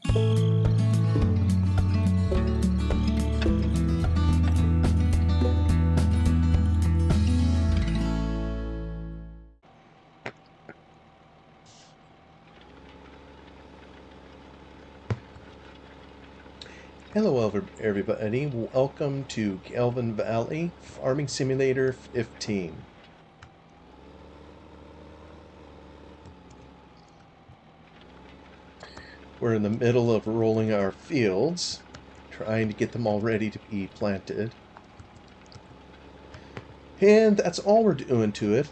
Hello everybody, welcome to Gelvin Valley Farming Simulator 15. We're in the middle of rolling our fields, trying to get them all ready to be planted. And that's all we're doing to it.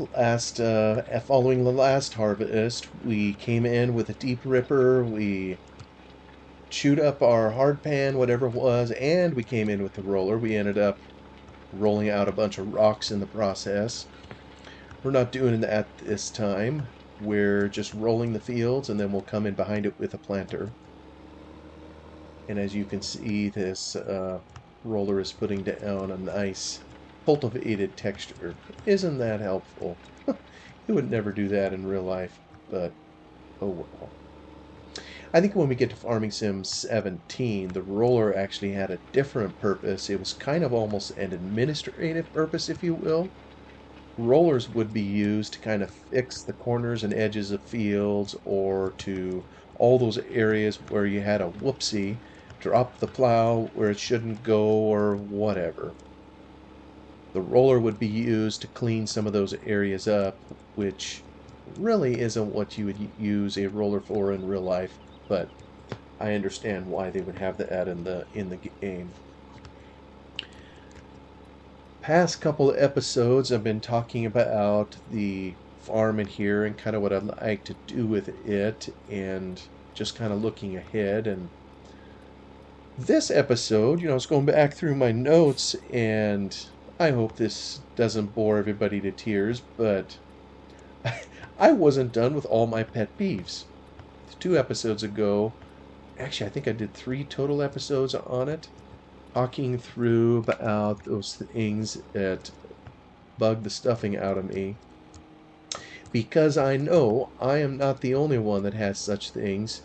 Following the last harvest, we came in with a deep ripper, we chewed up our hard pan, whatever it was, and we came in with the roller. We ended up rolling out a bunch of rocks in the process. We're not doing that this time. We're just rolling the fields and then we'll come in behind it with a planter. And as you can see, this roller is putting down a nice cultivated texture. Isn't that helpful? You would never do that in real life, but oh well. I think when we get to Farming Sim 17, the roller actually had a different purpose. It was kind of almost an administrative purpose, if you will. Rollers would be used to kind of fix the corners and edges of fields, or to all those areas where you had a whoopsie, drop the plow where it shouldn't go, or whatever. The roller would be used to clean some of those areas up, which really isn't what you would use a roller for in real life, but I understand why they would have that in the game. Past couple of episodes I've been talking about the farm in here and kind of what I'd like to do with it, and just kind of looking ahead. And this episode, I was going back through my notes, and I hope this doesn't bore everybody to tears, but I wasn't done with all my pet peeves. 2 episodes ago, actually I think I did 3 total episodes on it, talking through about those things that bug the stuffing out of me, because I know I am not the only one that has such things.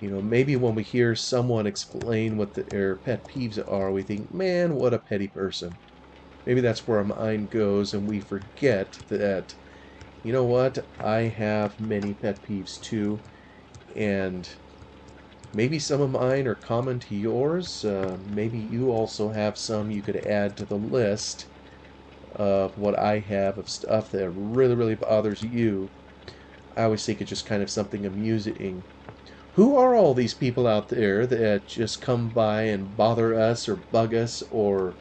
Maybe when we hear someone explain what their pet peeves are, we think, man, what a petty person. Maybe that's where our mind goes, and we forget that, you know what, I have many pet peeves too, and maybe some of mine are common to yours. Maybe you also have some you could add to the list of what I have of stuff that really, really bothers you. I always think it's just kind of something amusing. Who are all these people out there that just come by and bother us or bug us or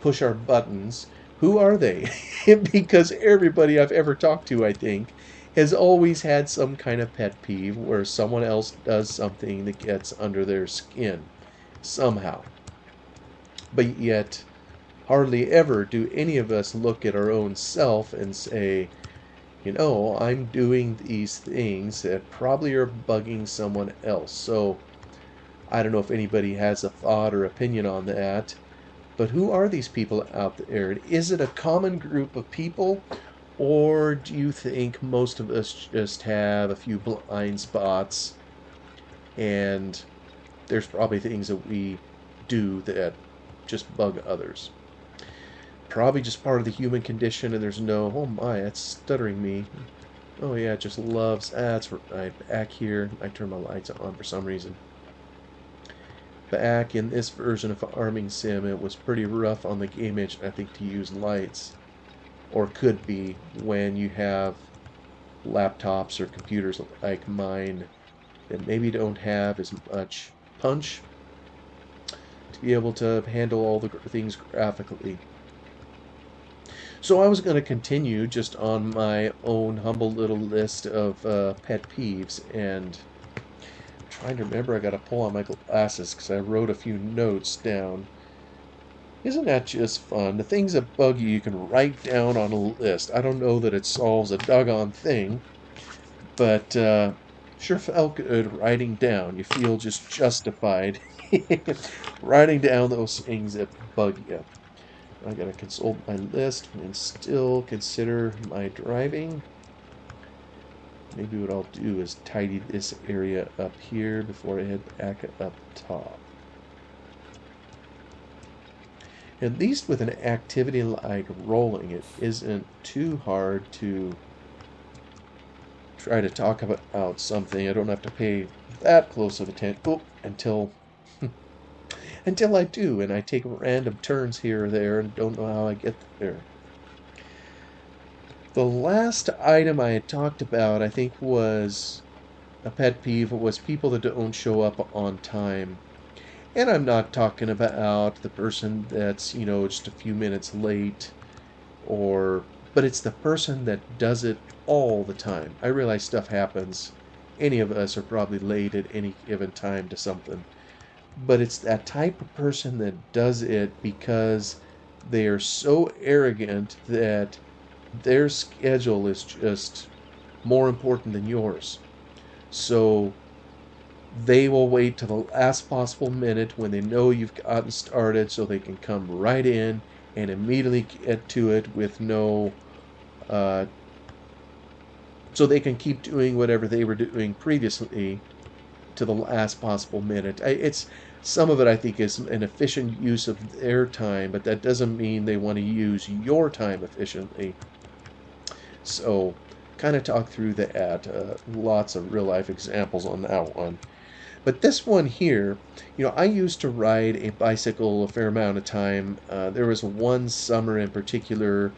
push our buttons? Who are they? Because everybody I've ever talked to, I think, has always had some kind of pet peeve where someone else does something that gets under their skin somehow. But yet, hardly ever do any of us look at our own self and say, I'm doing these things that probably are bugging someone else. So I don't know if anybody has a thought or opinion on that, but who are these people out there? Is it a common group of people, or do you think most of us just have a few blind spots, and there's probably things that we do that just bug others? Probably just part of the human condition, and there's no, oh my, that's stuttering me. Oh yeah, it just loves, that's right, back here. I turn my lights on for some reason. Back in this version of Farming Sim, it was pretty rough on the game engine, I think, to use lights. Or could be when you have laptops or computers like mine that maybe don't have as much punch to be able to handle all the things graphically. So I was going to continue just on my own humble little list of pet peeves, and I'm trying to remember, I got to pull on my glasses because I wrote a few notes down. Isn't that just fun? The things that bug you, you can write down on a list. I don't know that it solves a doggone thing, but sure felt good writing down. You feel just justified writing down those things that bug you. I gotta consult my list and still consider my driving. Maybe what I'll do is tidy this area up here before I head back up top. At least with an activity like rolling, it isn't too hard to try to talk about something. I don't have to pay that close of attention until I do, and I take random turns here or there and don't know how I get there. The last item I had talked about, I think, was a pet peeve, was people that don't show up on time. And I'm not talking about the person that's, just a few minutes late but it's the person that does it all the time. I realize stuff happens. Any of us are probably late at any given time to something. But it's that type of person that does it because they are so arrogant that their schedule is just more important than yours. So they will wait to the last possible minute when they know you've gotten started so they can come right in and immediately get to it with no uh, so they can keep doing whatever they were doing previously to the last possible minute. It's some of it I think is an efficient use of their time, but that doesn't mean they want to use your time efficiently. So, kind of talk through that. Lots of real life examples on that one. But this one here, I used to ride a bicycle a fair amount of time. There was one summer in particular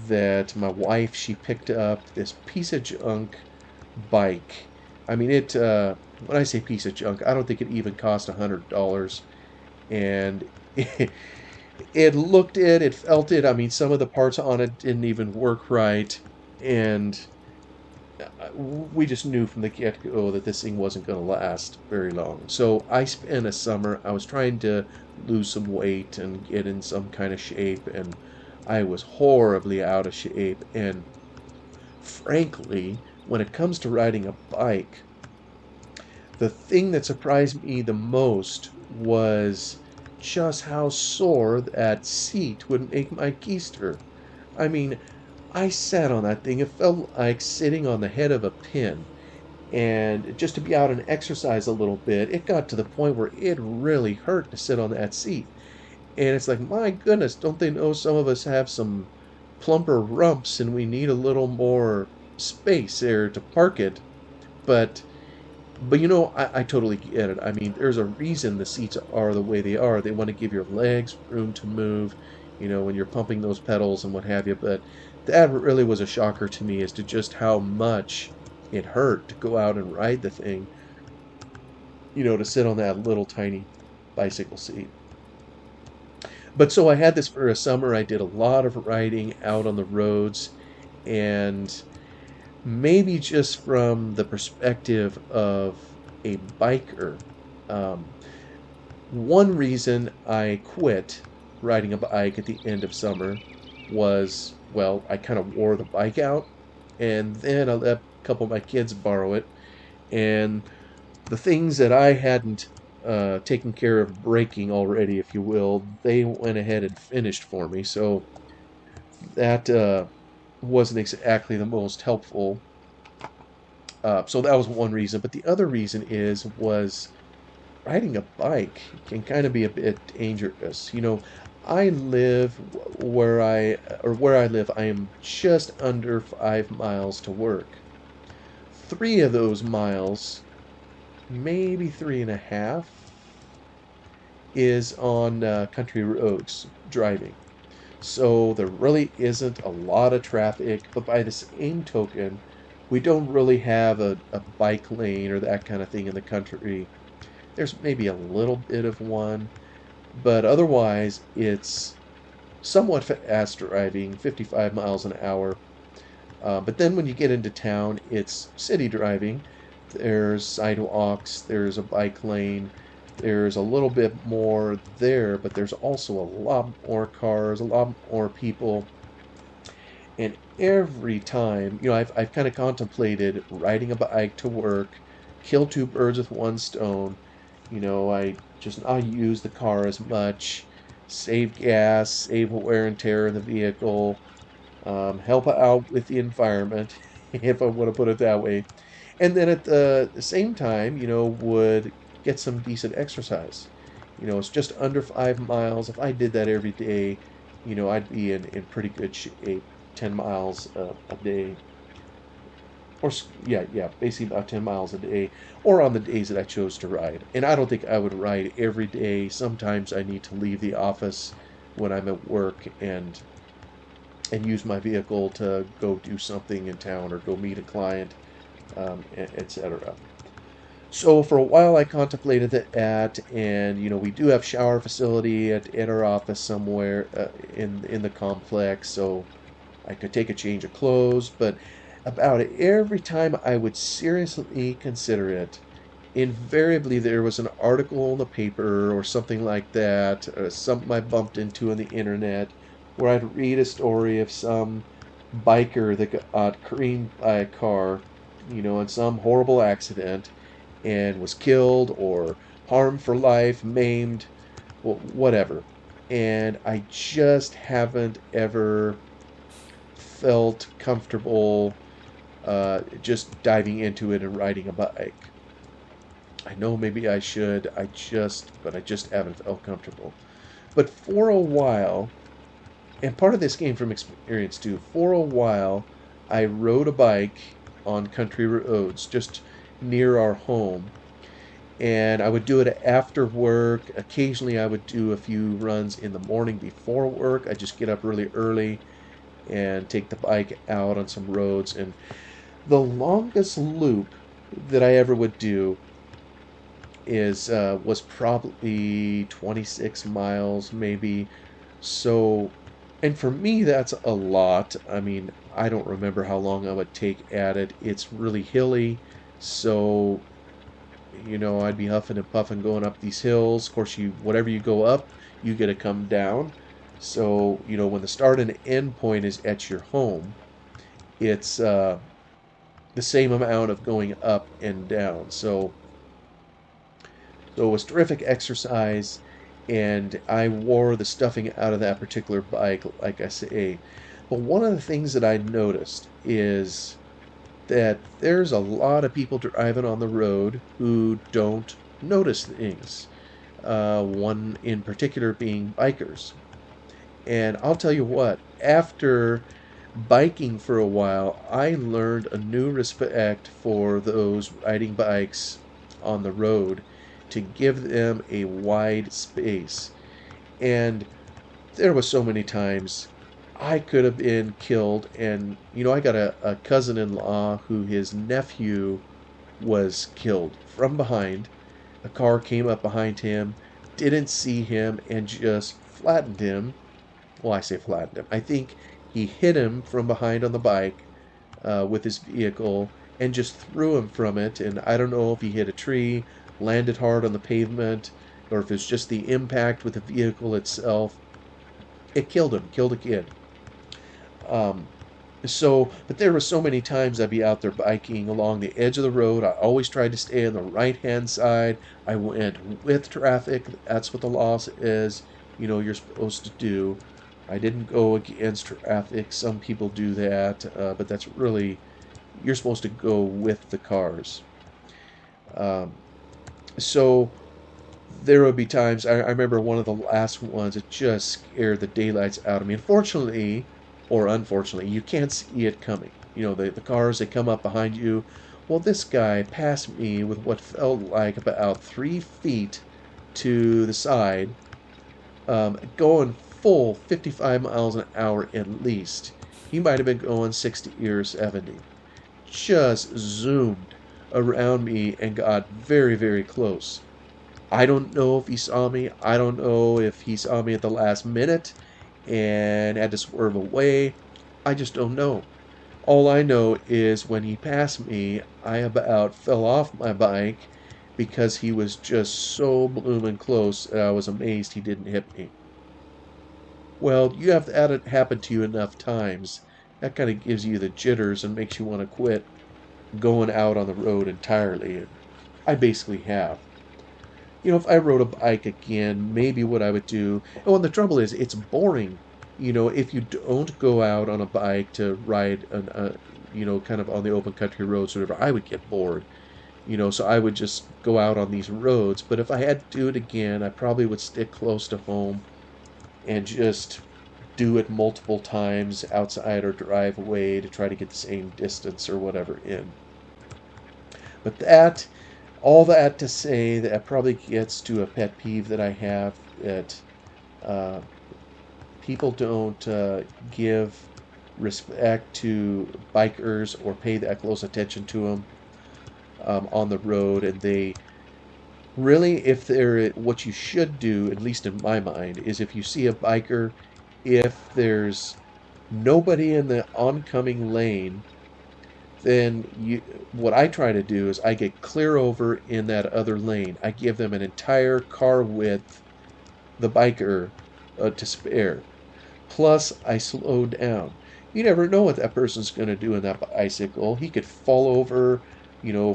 that my wife, she picked up this piece of junk bike. I mean, when I say piece of junk, I don't think it even cost $100. And it looked it, it felt it. I mean, some of the parts on it didn't even work right. And we just knew from the get-go that this thing wasn't going to last very long. So I spent a summer, I was trying to lose some weight and get in some kind of shape, and I was horribly out of shape. And frankly, when it comes to riding a bike, the thing that surprised me the most was just how sore that seat would make my keister. I mean, I sat on that thing. It felt like sitting on the head of a pin. And just to be out and exercise a little bit, it got to the point where it really hurt to sit on that seat. And it's like, my goodness, don't they know some of us have some plumper rumps and we need a little more space there to park it? But I totally get it. I mean, there's a reason the seats are the way they are. They want to give your legs room to move, when you're pumping those pedals and what have you. But that really was a shocker to me as to just how much it hurt to go out and ride the thing, to sit on that little tiny bicycle seat. But so I had this for a summer. I did a lot of riding out on the roads, and maybe just from the perspective of a biker, um, one reason I quit riding a bike at the end of summer was, well, I kind of wore the bike out, and then I let a couple of my kids borrow it, and the things that I hadn't taken care of breaking already, if you will, they went ahead and finished for me. So that wasn't exactly the most helpful. So that was one reason. But the other reason was riding a bike can kind of be a bit dangerous. I live where I live, I am just under 5 miles to work. 3 of those miles, maybe three and a half, is on country roads driving. So there really isn't a lot of traffic, but by the same token, we don't really have a bike lane or that kind of thing in the country. There's maybe a little bit of one, but otherwise it's somewhat fast driving, 55 miles an hour. But then when you get into town, it's city driving. There's sidewalks, there's a bike lane, there's a little bit more there, but there's also a lot more cars, a lot more people. And every time, I've kind of contemplated riding a bike to work, kill two birds with one stone. I just not use the car as much, save gas, save wear and tear in the vehicle, help out with the environment. if I want to put it that way. And then at the same time, would get some decent exercise. It's just under 5 miles. If I did that every day, I'd be in pretty good shape. 10 miles a day. Yeah, basically about 10 miles a day, or on the days that I chose to ride. And I don't think I would ride every day. Sometimes I need to leave the office when I'm at work and use my vehicle to go do something in town or go meet a client, etc. So for a while I contemplated that, and we do have shower facility at our office somewhere in the complex, so I could take a change of clothes. But about every time I would seriously consider it, invariably there was an article in the paper or something like that, or something I bumped into on the internet, where I'd read a story of some biker that got creamed by a car, in some horrible accident, and was killed or harmed for life, maimed, whatever. And I just haven't ever felt comfortable just diving into it and riding a bike. I know maybe I should. But I just haven't felt comfortable. But for a while, and part of this came from experience too, for a while, I rode a bike on country roads just near our home. And I would do it after work. Occasionally, I would do a few runs in the morning before work. I just get up really early and take the bike out on some roads. And the longest loop that I ever would do is was probably 26 miles maybe. So, and for me that's a lot. I mean, I don't remember how long I would take at it. It's really hilly, so I'd be huffing and puffing going up these hills. Of course, you whatever you go up, you get to come down. So, when the start and end point is at your home, it's the same amount of going up and down. So it was terrific exercise, and I wore the stuffing out of that particular bike, like I say. But one of the things that I noticed is that there's a lot of people driving on the road who don't notice things. One in particular being bikers. And I'll tell you what, after biking for a while, I learned a new respect for those riding bikes on the road to give them a wide space. And there was so many times I could have been killed. And, I got a cousin-in-law who his nephew was killed from behind. A car came up behind him, didn't see him, and just flattened him. Well, I say flattened him. I think he hit him from behind on the bike with his vehicle and just threw him from it. And I don't know if he hit a tree, landed hard on the pavement, or if it's just the impact with the vehicle itself. It killed him, killed a kid. Um, but there were so many times I'd be out there biking along the edge of the road. I always tried to stay on the right-hand side. I went with traffic. That's what the law is, you're supposed to do. I didn't go against traffic. Some people do that, but that's really, you're supposed to go with the cars. Um, so there would be times, I remember one of the last ones, it just scared the daylights out of me. Unfortunately, or unfortunately, you can't see it coming. The cars, they come up behind you. Well, this guy passed me with what felt like about 3 feet to the side, going full 55 miles an hour at least. He might have been going 60 or 70. Just zoomed around me and got very, very close. I don't know if he saw me. I don't know if he saw me at the last minute and had to swerve away. I just don't know. All I know is when he passed me, I about fell off my bike because he was just so blooming close that I was amazed he didn't hit me. Well, you have had it happen to you enough times. That kind of gives you the jitters and makes you want to quit going out on the road entirely. And I basically have. If I rode a bike again, maybe what I would do. Oh, and the trouble is, it's boring. If you don't go out on a bike to ride kind of on the open country roads or whatever, I would get bored. So I would just go out on these roads. But if I had to do it again, I probably would stick close to home and just do it multiple times outside or drive away to try to get the same distance or whatever in. But all that to say, that probably gets to a pet peeve that I have, that uh, people don't give respect to bikers or pay that close attention to them on the road. And they really, if they're, what you should do, at least in my mind, is if you see a biker, if there's nobody in the oncoming lane, then what I try to do is I get clear over in that other lane. I give them an entire car width, the biker, to spare. Plus, I slow down. You never know what that person's going to do in that bicycle. He could fall over,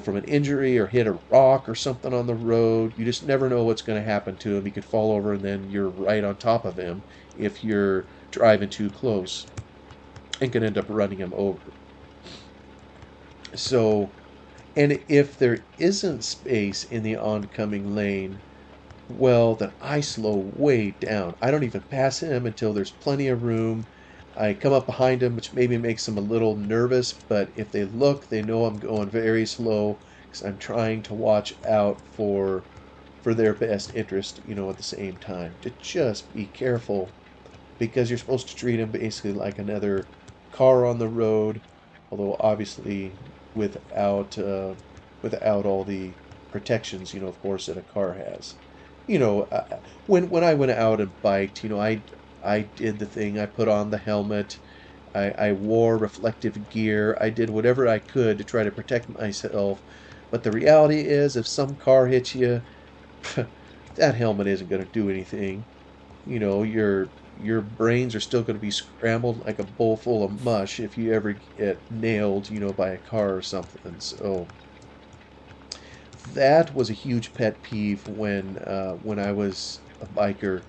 from an injury or hit a rock or something on the road. You just never know what's going to happen to him. He could fall over and then you're right on top of him if you're driving too close and can end up running him over. So, and if there isn't space in the oncoming lane, well, then I slow way down. I don't even pass him until there's plenty of room. I come up behind him, which maybe makes them a little nervous, but if they look, they know I'm going very slow because I'm trying to watch out for their best interest, at the same time. To just be careful because you're supposed to treat them basically like another car on the road, although obviously without without all the protections, of course, that a car has. You know, uh, when I went out and biked, I did the thing. I put on the helmet. I wore reflective gear. I did whatever I could to try to protect myself. But the reality is, if some car hits you, that helmet isn't going to do anything. Your brains are still going to be scrambled like a bowl full of mush if you ever get nailed, by a car or something. So that was a huge pet peeve when I was a biker,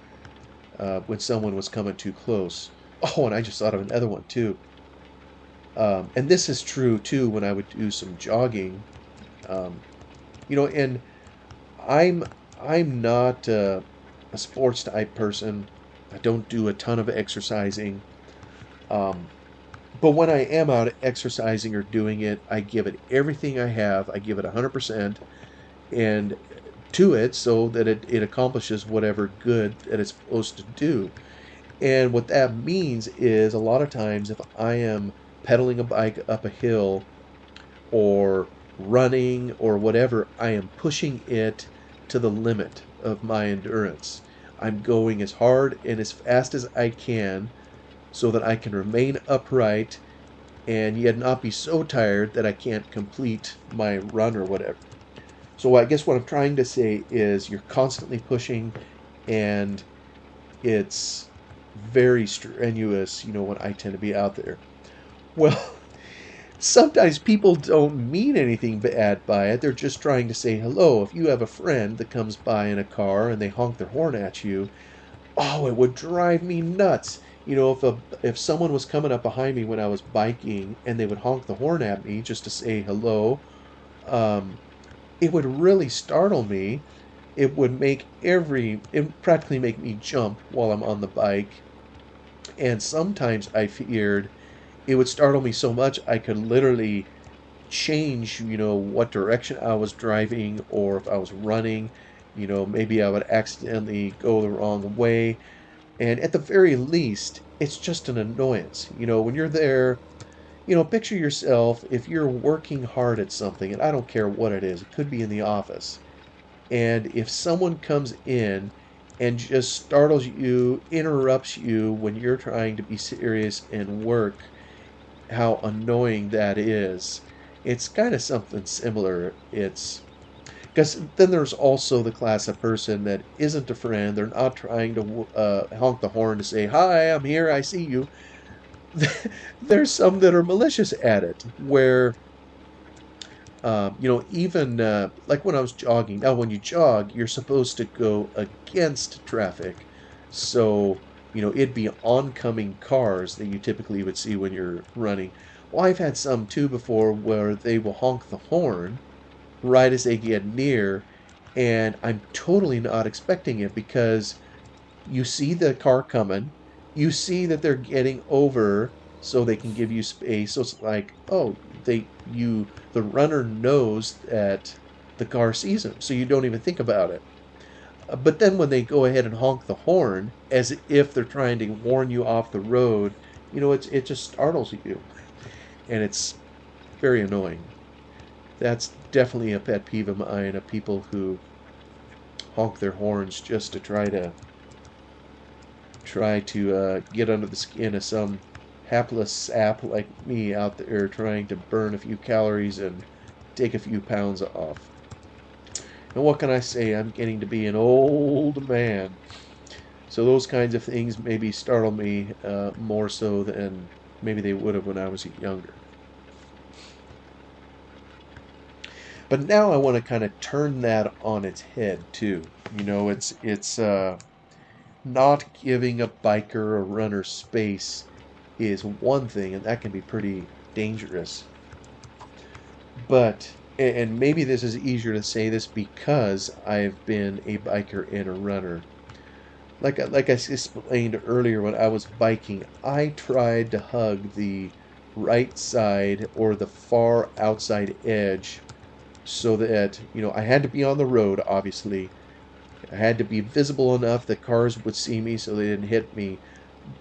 when someone was coming too close. Oh, and I just thought of another one too. And this is true too when I would do some jogging. Um, and I'm I'm not a sports type person. I don't do a ton of exercising. Um, but when I am out exercising or doing it, I give it everything I have. I give it 100% and to it so that it accomplishes whatever good that it's supposed to do. And what that means is a lot of times if I am pedaling a bike up a hill or running or whatever, I am pushing it to the limit of my endurance. I'm going as hard and as fast as I can so that I can remain upright and yet not be so tired that I can't complete my run or whatever. So I guess what I'm trying to say is you're constantly pushing and it's very strenuous, when I tend to be out there. Well, sometimes people don't mean anything bad by it. They're just trying to say hello. If you have a friend that comes by in a car and they honk their horn at you, oh, it would drive me nuts. If someone was coming up behind me when I was biking and they would honk the horn at me just to say hello, um, it would really startle me. It practically make me jump while I'm on the bike. And sometimes I feared it would startle me so much I could literally change, what direction I was driving or if I was running. Maybe I would accidentally go the wrong way. And at the very least, it's just an annoyance. When you're there, picture yourself if you're working hard at something, and I don't care what it is, it could be in the office. And if someone comes in and just startles you, interrupts you when you're trying to be serious and work, how annoying that is. It's kind of something similar. It's because then there's also the class of person that isn't a friend. They're not trying to honk the horn to say, "Hi, I'm here, I see you." There's some that are malicious at it, where even like when I was jogging. Now, when you jog, you're supposed to go against traffic. So, it'd be oncoming cars that you typically would see when you're running. Well, I've had some too before where they will honk the horn right as they get near, and I'm totally not expecting it because you see the car coming, you see that they're getting over so they can give you space. So it's like, oh, the runner knows that the car sees him, so you don't even think about it. But then when they go ahead and honk the horn as if they're trying to warn you off the road, it just startles you, and it's very annoying. That's definitely a pet peeve of mine of people who honk their horns just to try to get under the skin of some hapless sap like me out there trying to burn a few calories and take a few pounds off. And what can I say? I'm getting to be an old man. So those kinds of things maybe startle me more so than maybe they would have when I was younger. But now I want to kind of turn that on its head too. It's not giving a biker or runner space is one thing, and that can be pretty dangerous. But, and maybe this is easier to say this because I've been a biker and a runner. Like I explained earlier, when I was biking, I tried to hug the right side or the far outside edge so that, I had to be on the road, obviously. I had to be visible enough that cars would see me so they didn't hit me,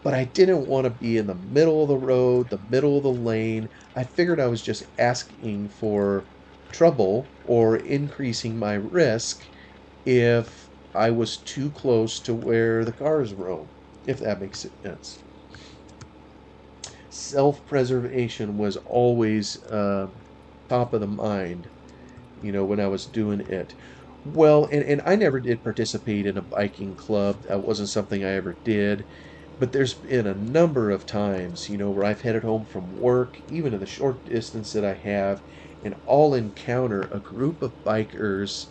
but I didn't want to be in the middle of the road, the middle of the lane. I figured I was just asking for trouble or increasing my risk if I was too close to where the cars roam, if that makes sense. Self-preservation was always top of the mind, when I was doing it. Well, and I never did participate in a biking club. That wasn't something I ever did. But there's been a number of times, where I've headed home from work, even in the short distance that I have, and I'll encounter a group of bikers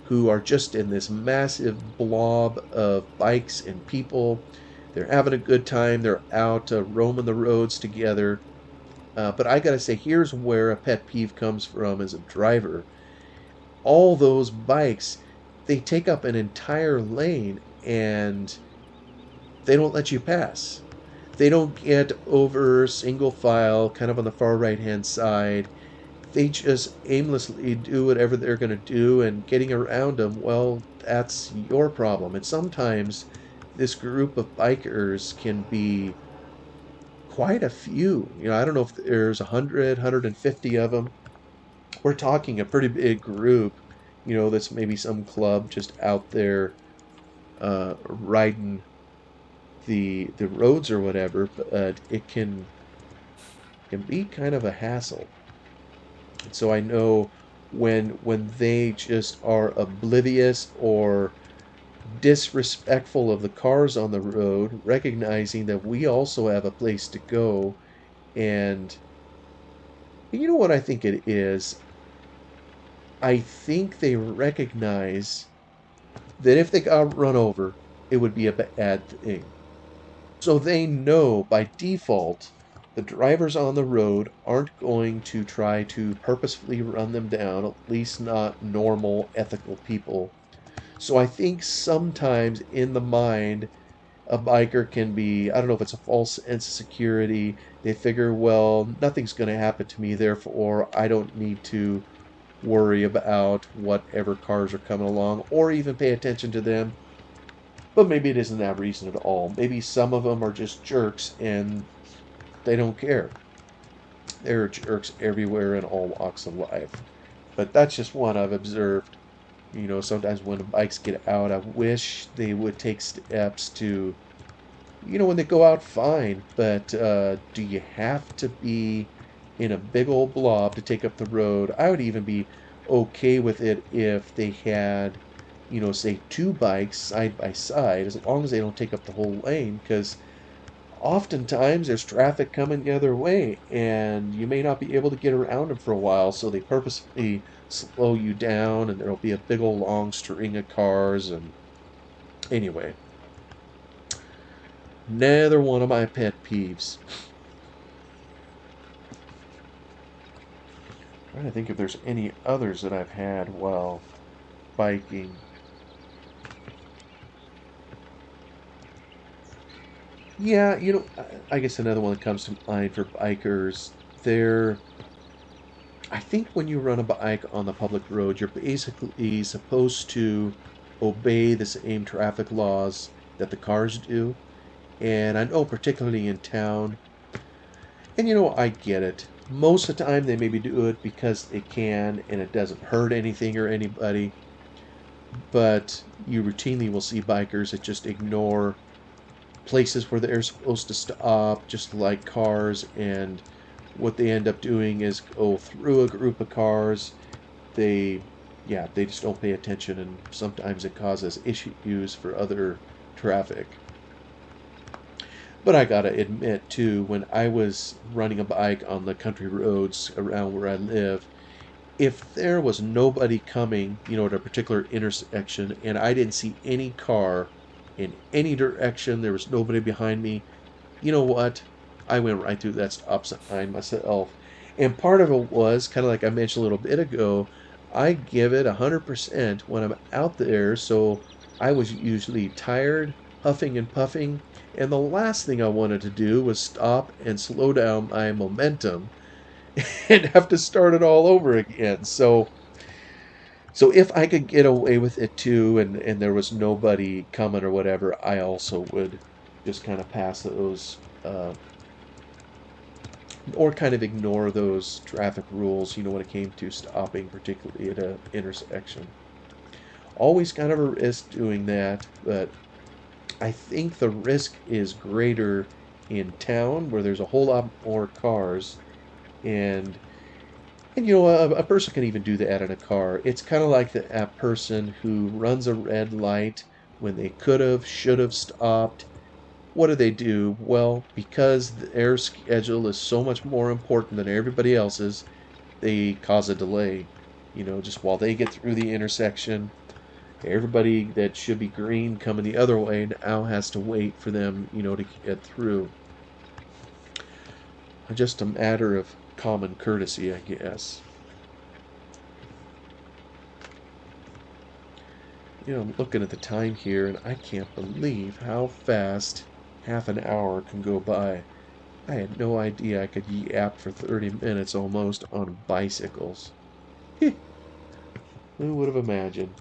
who are just in this massive blob of bikes and people. They're having a good time. They're out roaming the roads together. But I gotta say, here's where a pet peeve comes from as a driver. All those bikes, they take up an entire lane and they don't let you pass. They don't get over single file, kind of on the far right hand side. They just aimlessly do whatever they're going to do, and getting around them, well, that's your problem. And sometimes this group of bikers can be quite a few. I don't know if there's 150 of them. We're talking a pretty big group, that's maybe some club just out there riding the roads or whatever, but it can be kind of a hassle. And so I know when they just are oblivious or disrespectful of the cars on the road, recognizing that we also have a place to go. And you know what I think it is? I think they recognize that if they got run over, it would be a bad thing. So they know by default the drivers on the road aren't going to try to purposefully run them down, at least not normal, ethical people. So I think sometimes in the mind, a biker can be, I don't know if it's a false sense of security. They figure, well, nothing's going to happen to me, therefore I don't need to worry about whatever cars are coming along or even pay attention to them. But maybe it isn't that reason at all. Maybe some of them are just jerks and they don't care. There are jerks everywhere in all walks of life. But that's just one I've observed. Sometimes when the bikes get out, I wish they would take steps to, when they go out, fine. But do you have to be in a big old blob to take up the road? I would even be okay with it if they had, say two bikes side by side, as long as they don't take up the whole lane, because oftentimes there's traffic coming the other way and you may not be able to get around them for a while, so they purposely slow you down and there'll be a big old long string of cars. And anyway, another one of my pet peeves. Trying to think if there's any others that I've had while biking. Yeah, I guess another one that comes to mind for bikers, there, I think when you run a bike on the public road, you're basically supposed to obey the same traffic laws that the cars do. And I know particularly in town, and I get it. Most of the time they maybe do it because they can and it doesn't hurt anything or anybody, but you routinely will see bikers that just ignore places where they're supposed to stop, just like cars, and what they end up doing is go through a group of cars. They, yeah, they just don't pay attention, and sometimes it causes issues for other traffic. But I gotta admit, too, when I was running a bike on the country roads around where I live, if there was nobody coming, at a particular intersection, and I didn't see any car in any direction, there was nobody behind me, you know what? I went right through that stop sign myself. And part of it was kind of like I mentioned a little bit ago, I give it 100% when I'm out there. So I was usually tired, huffing and puffing. And the last thing I wanted to do was stop and slow down my momentum and have to start it all over again. So if I could get away with it too, and there was nobody coming or whatever, I also would just kind of pass those, or kind of ignore those traffic rules, when it came to stopping, particularly at a intersection. Always kind of a risk doing that, but I think the risk is greater in town where there's a whole lot more cars, and a person can even do that in a car. It's kind of like a person who runs a red light when they could have, should have stopped. What do they do? Well, because their schedule is so much more important than everybody else's, they cause a delay. Just while they get through the intersection, everybody that should be green coming the other way now has to wait for them, to get through. Just a matter of common courtesy, I guess. I'm looking at the time here and I can't believe how fast half an hour can go by. I had no idea I could yap for 30 minutes almost on bicycles. Who would have imagined?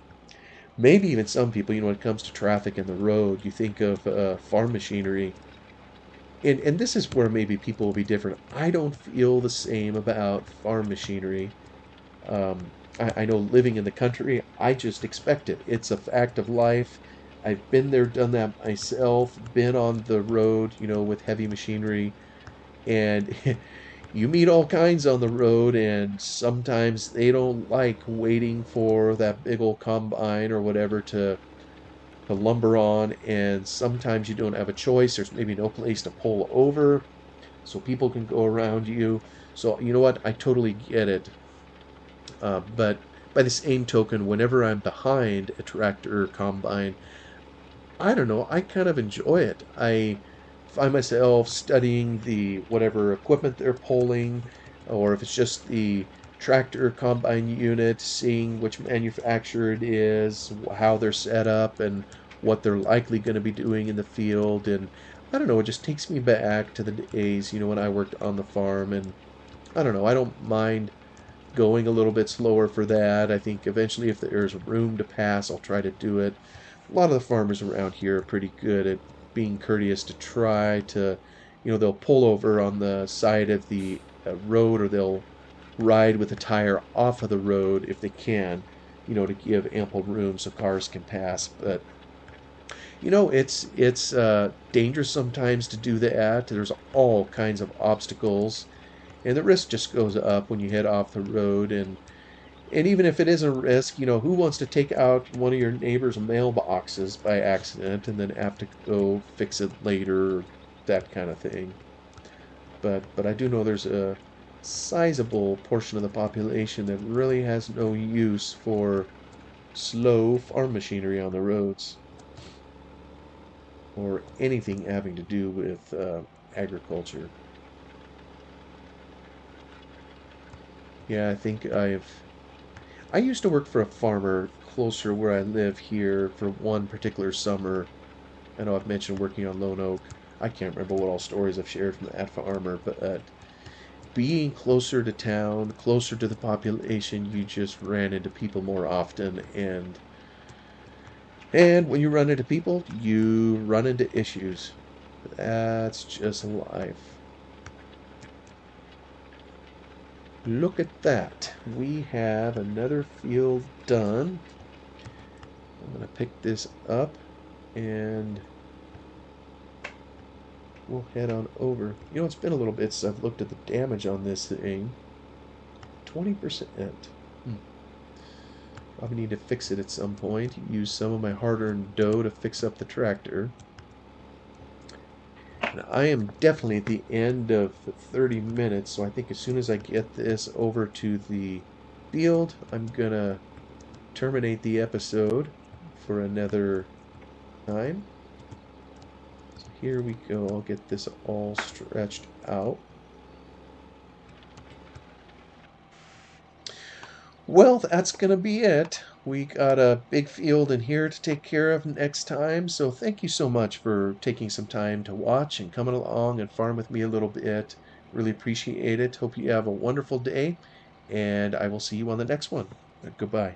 Maybe even some people, when it comes to traffic and the road, you think of farm machinery. And this is where maybe people will be different. I don't feel the same about farm machinery. I know living in the country, I just expect it. It's a fact of life. I've been there, done that myself, been on the road, with heavy machinery. And you meet all kinds on the road, and sometimes they don't like waiting for that big old combine or whatever to lumber on, and sometimes you don't have a choice. There's maybe no place to pull over, so people can go around you. So you know what? I totally get it. But by the same token, whenever I'm behind a tractor or combine, I don't know, I kind of enjoy it. I find myself studying the whatever equipment they're pulling, or if it's just the tractor combine unit, seeing which manufacturer it is, how they're set up, and what they're likely going to be doing in the field. And I don't know, it just takes me back to the days, when I worked on the farm. And I don't know, I don't mind going a little bit slower for that. I think eventually, if there's room to pass, I'll try to do it. A lot of the farmers around here are pretty good at being courteous to try to, they'll pull over on the side of the road, or they'll ride with a tire off of the road if they can, to give ample room so cars can pass. But it's dangerous sometimes to do that. There's all kinds of obstacles, and the risk just goes up when you head off the road. And even if it is a risk, who wants to take out one of your neighbor's mailboxes by accident and then have to go fix it later, that kind of thing. But I do know there's a sizable portion of the population that really has no use for slow farm machinery on the roads, or anything having to do with agriculture. Yeah, I used to work for a farmer closer where I live here for one particular summer. I know I've mentioned working on Lone Oak. I can't remember what all stories I've shared from that farmer, but being closer to town, closer to the population, you just ran into people more often, and when you run into people, you run into issues. That's just life. Look at that. We have another field done. I'm going to pick this up and we'll head on over. You know, it's been a little bit since I've looked at the damage on this thing. 20%. Probably need to fix it at some point. Use some of my hard-earned dough to fix up the tractor. And I am definitely at the end of 30 minutes, so I think as soon as I get this over to the field, I'm gonna terminate the episode for another time. So here we go. I'll get this all stretched out. Well, that's going to be it. We got a big field in here to take care of next time. So thank you so much for taking some time to watch and coming along and farm with me a little bit. Really appreciate it. Hope you have a wonderful day, and I will see you on the next one. Goodbye.